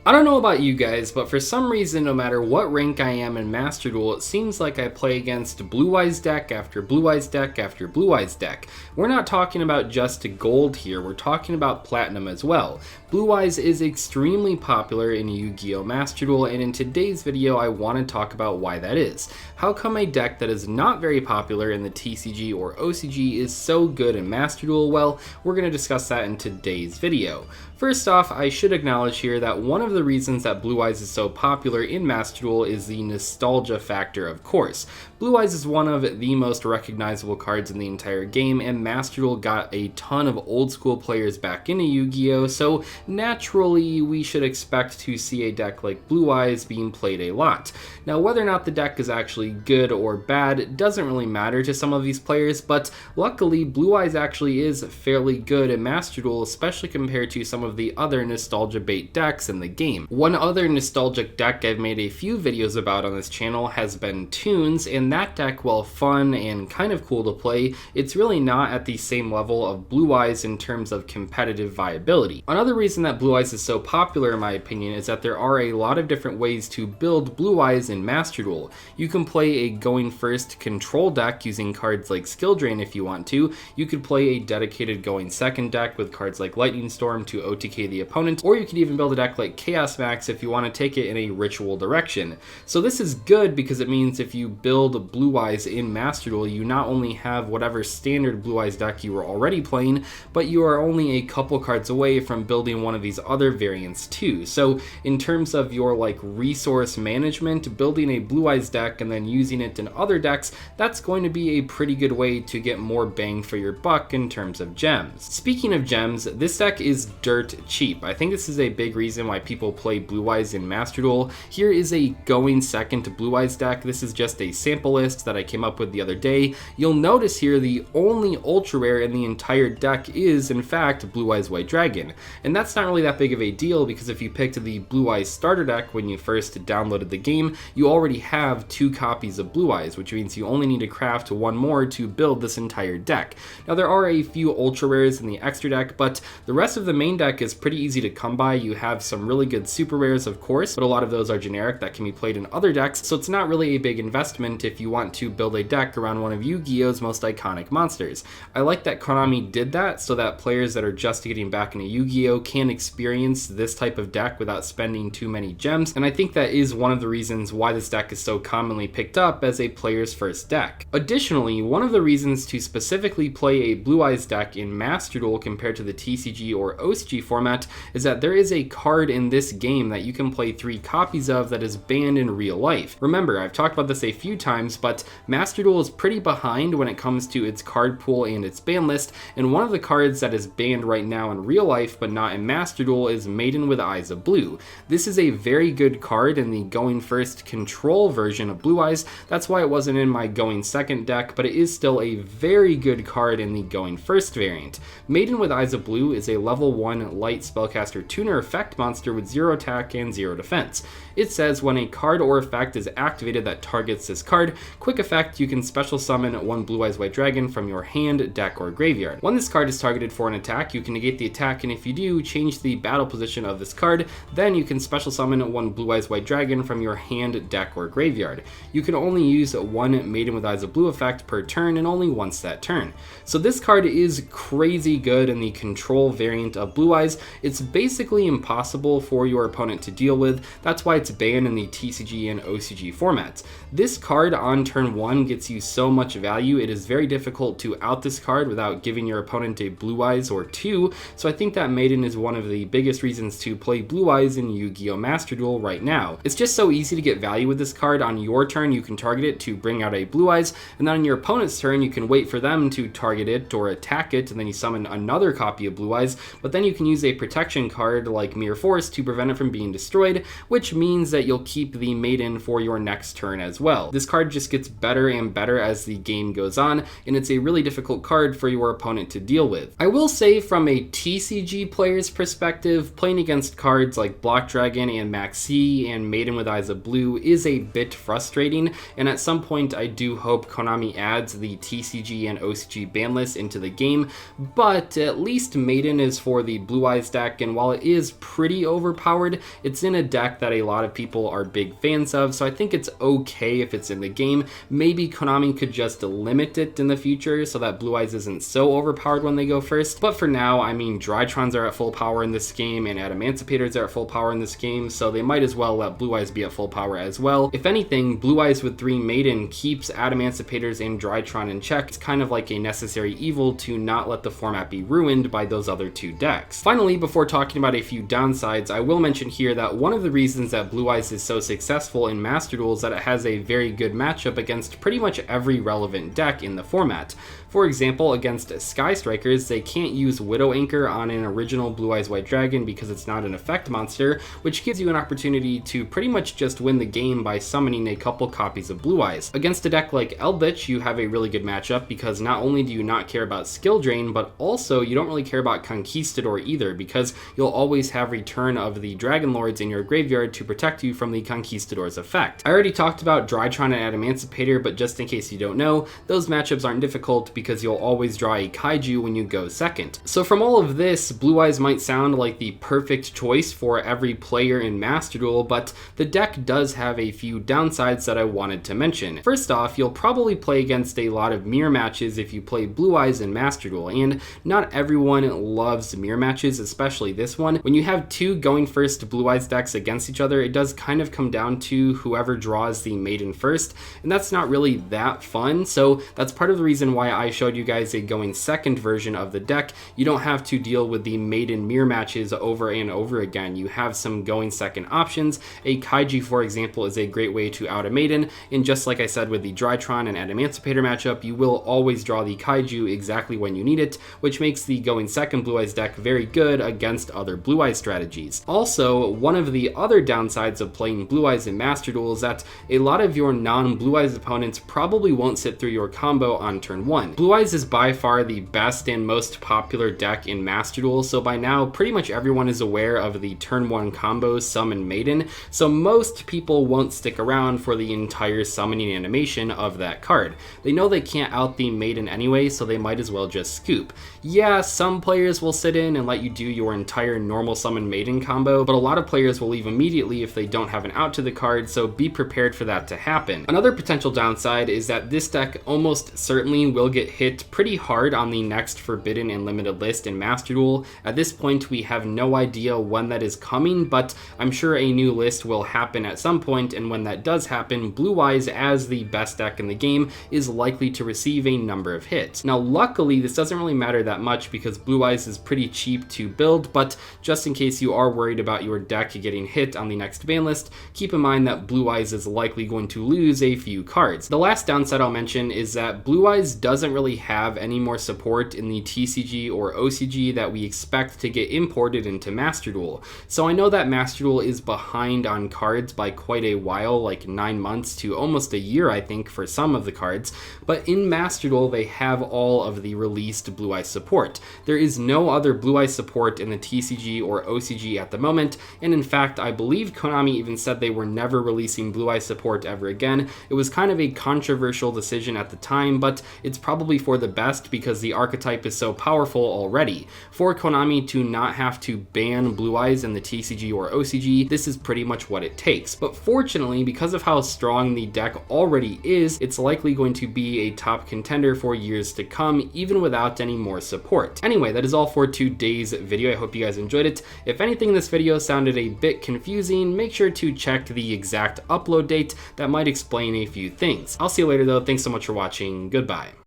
I don't know about you guys, but for some reason, no matter what rank I am in Master Duel, it seems like I play against Blue Eyes deck after Blue Eyes deck after Blue Eyes deck. We're not talking about just gold here, we're talking about platinum as well. Blue Eyes is extremely popular in Yu-Gi-Oh! Master Duel, and in today's video I want to talk about why that is. How come a deck that is not very popular in the TCG or OCG is so good in Master Duel? Well, we're going to discuss that in today's video. First off, I should acknowledge here that one of the reasons that Blue Eyes is so popular in Master Duel is the nostalgia factor, of course. Blue Eyes is one of the most recognizable cards in the entire game, and Master Duel got a ton of old school players back into Yu-Gi-Oh! So naturally we should expect to see a deck like Blue Eyes being played a lot. Now whether or not the deck is actually good or bad doesn't really matter to some of these players, but luckily Blue Eyes actually is fairly good in Master Duel, especially compared to some of the other nostalgia bait decks in the game. One other nostalgic deck I've made a few videos about on this channel has been Toons, and that deck, while fun and kind of cool to play, it's really not at the same level of Blue Eyes in terms of competitive viability. Another reason that Blue Eyes is so popular in my opinion is that there are a lot of different ways to build Blue Eyes in Master Duel. You can play a going first control deck using cards like Skill Drain if you want to. You could play a dedicated going second deck with cards like Lightning Storm to OTK the opponent, or you could even build a deck like Chaos Max if you want to take it in a ritual direction. So this is good because it means if you build Blue Eyes in Master Duel, you not only have whatever standard Blue Eyes deck you were already playing, but you are only a couple cards away from building one of these other variants too. So in terms of your resource management, building a Blue Eyes deck and then using it in other decks, that's going to be a pretty good way to get more bang for your buck in terms of gems. Speaking of gems, this deck is dirt cheap. I think this is a big reason why people play Blue Eyes in Master Duel. Here is a going second Blue Eyes deck. This is just a sample list that I came up with the other day. You'll notice here the only ultra rare in the entire deck is in fact Blue Eyes White Dragon, and that's not really that big of a deal because if you picked the Blue Eyes starter deck when you first downloaded the game, you already have 2 copies of Blue Eyes, which means you only need to craft 1 more to build this entire deck. Now there are a few ultra rares in the extra deck, but the rest of the main deck is pretty easy to come by. You have some really good super rares of course, but a lot of those are generic that can be played in other decks, so it's not really a big investment if you want to build a deck around one of Yu-Gi-Oh's most iconic monsters. I like that Konami did that so that players that are just getting back into Yu-Gi-Oh can experience this type of deck without spending too many gems, and I think that is one of the reasons why this deck is so commonly picked up as a player's first deck. Additionally, one of the reasons to specifically play a Blue Eyes deck in Master Duel compared to the TCG or OCG format is that there is a card in this game that you can play 3 copies of that is banned in real life. Remember, I've talked about this a few times, but Master Duel is pretty behind when it comes to its card pool and its ban list, and one of the cards that is banned right now in real life but not in Master Duel is Maiden with Eyes of Blue. This is a very good card in the going first control version of Blue Eyes. That's why it wasn't in my going second deck, but it is still a very good card in the going first variant. Maiden with Eyes of Blue is a level 1 light spellcaster tuner effect monster with 0 attack and 0 defense. It says when a card or effect is activated that targets this card, quick effect, you can special summon 1 Blue Eyes White Dragon from your hand, deck, or graveyard. When this card is targeted for an attack, you can negate the attack, and if you do, change the battle position of this card. Then you can special summon 1 Blue Eyes White Dragon from your hand, deck, or graveyard. You can only use 1 Maiden with Eyes of Blue effect per turn and only once that turn. So this card is crazy good in the control variant of Blue Eyes. It's basically impossible for your opponent to deal with. That's why it's banned in the TCG and OCG formats. This card on turn 1 gets you so much value. It is very difficult to out this card without giving your opponent a Blue Eyes or 2, so I think that Maiden is one of the biggest reasons to play Blue Eyes in Yu-Gi-Oh! Master Duel right now. It's just so easy to get value with this card. On your turn you can target it to bring out a Blue Eyes, and then on your opponent's turn you can wait for them to target it or attack it, and then you summon another copy of Blue Eyes, but then you can use a protection card like Mirror Force to prevent it from being destroyed, which means that you'll keep the Maiden for your next turn as well. This card just gets better and better as the game goes on, and it's a really difficult card for your opponent to deal with. I will say from a TCG player's perspective, playing against cards like Block Dragon and Maxi and Maiden with Eyes of Blue is a bit frustrating, and at some point I do hope Konami adds the TCG and OCG ban list into the game, but at least Maiden is for the Blue Eyes deck, and while it is pretty overpowered overpowered. It's in a deck that a lot of people are big fans of, so I think it's okay if it's in the game. Maybe Konami could just limit it in the future so that Blue Eyes isn't so overpowered when they go first. But for now, I mean, Drytrons are at full power in this game and Adamantimators are at full power in this game, so they might as well let Blue Eyes be at full power as well. If anything, Blue Eyes with 3 Maiden keeps Adamantimators and Drytron in check. It's kind of like a necessary evil to not let the format be ruined by those other 2 decks. Finally, before talking about a few downsides, I will mention here that one of the reasons that Blue Eyes is so successful in Master Duel is that it has a very good matchup against pretty much every relevant deck in the format. For example, against Sky Strikers, they can't use Widow Anchor on an original Blue Eyes White Dragon because it's not an effect monster, which gives you an opportunity to pretty much just win the game by summoning a couple copies of Blue Eyes. Against a deck like Eldritch, you have a really good matchup because not only do you not care about skill drain, but also you don't really care about Conquistador either, because you'll always have return of the Dragon Lords in your graveyard to protect you from the Conquistador's effect. I already talked about Drytron and Adamantimator, but just in case you don't know, those matchups aren't difficult because you'll always draw a Kaiju when you go second. So from all of this, Blue Eyes might sound like the perfect choice for every player in Master Duel, but the deck does have a few downsides that I wanted to mention. First off, you'll probably play against a lot of mirror matches if you play Blue Eyes in Master Duel, and not everyone loves mirror matches, especially this one. When you have 2 going first Blue Eyes decks against each other, it does kind of come down to whoever draws the Maiden first, and that's not really that fun, so that's part of the reason why I showed you guys a going second version of the deck. You don't have to deal with the Maiden mirror matches over and over again. You have some going second options. A Kaiji, for example, is a great way to out a Maiden, and just like I said with the Drytron and Adamantimator matchup, you will always draw the Kaiju exactly when you need it, which makes the going second Blue Eyes deck very good against other Blue Eyes strategies. Also, one of the other downsides of playing Blue Eyes in Master Duel is that a lot of your non-Blue Eyes opponents probably won't sit through your combo on turn 1. Blue Eyes is by far the best and most popular deck in Master Duel, so by now pretty much everyone is aware of the turn 1 combo Summon Maiden, so most people won't stick around for the entire summoning animation of that card. They know they can't out the Maiden anyway, so they might as well just scoop. Yeah, some players will sit in and let you do your entire normal Summon Maiden combo, but a lot of players will leave immediately if they don't have an out to the card, so be prepared for that to happen. Another potential downside is that this deck almost certainly will get hit pretty hard on the next Forbidden and Limited list in Master Duel. At this point, we have no idea when that is coming, but I'm sure a new list will happen at some point, and when that does happen, Blue Eyes, as the best deck in the game, is likely to receive a number of hits. Now, luckily, this doesn't really matter that much because Blue Eyes is pretty cheap to build, but just in case you are worried about your deck getting hit on the next ban list, keep in mind that Blue Eyes is likely going to lose a few cards. The last downside I'll mention is that Blue Eyes doesn't really have any more support in the TCG or OCG that we expect to get imported into Master Duel. So I know that Master Duel is behind on cards by quite a while, like 9 months to almost a year I think for some of the cards, but in Master Duel they have all of the released Blue Eyes support. There is no other Blue Eyes support in the TCG or OCG at the moment, and in fact I believe Konami even said they were never releasing Blue Eyes support ever again. It was kind of a controversial decision at the time, but it's probably for the best because the archetype is so powerful already. For Konami to not have to ban Blue Eyes in the TCG or OCG, this is pretty much what it takes. But fortunately, because of how strong the deck already is, it's likely going to be a top contender for years to come, even without any more support. Anyway, that is all for today's video. I hope you guys enjoyed it. If anything in this video sounded a bit confusing, make sure to check the exact upload date. That might explain a few things. I'll see you later though. Thanks so much for watching. Goodbye.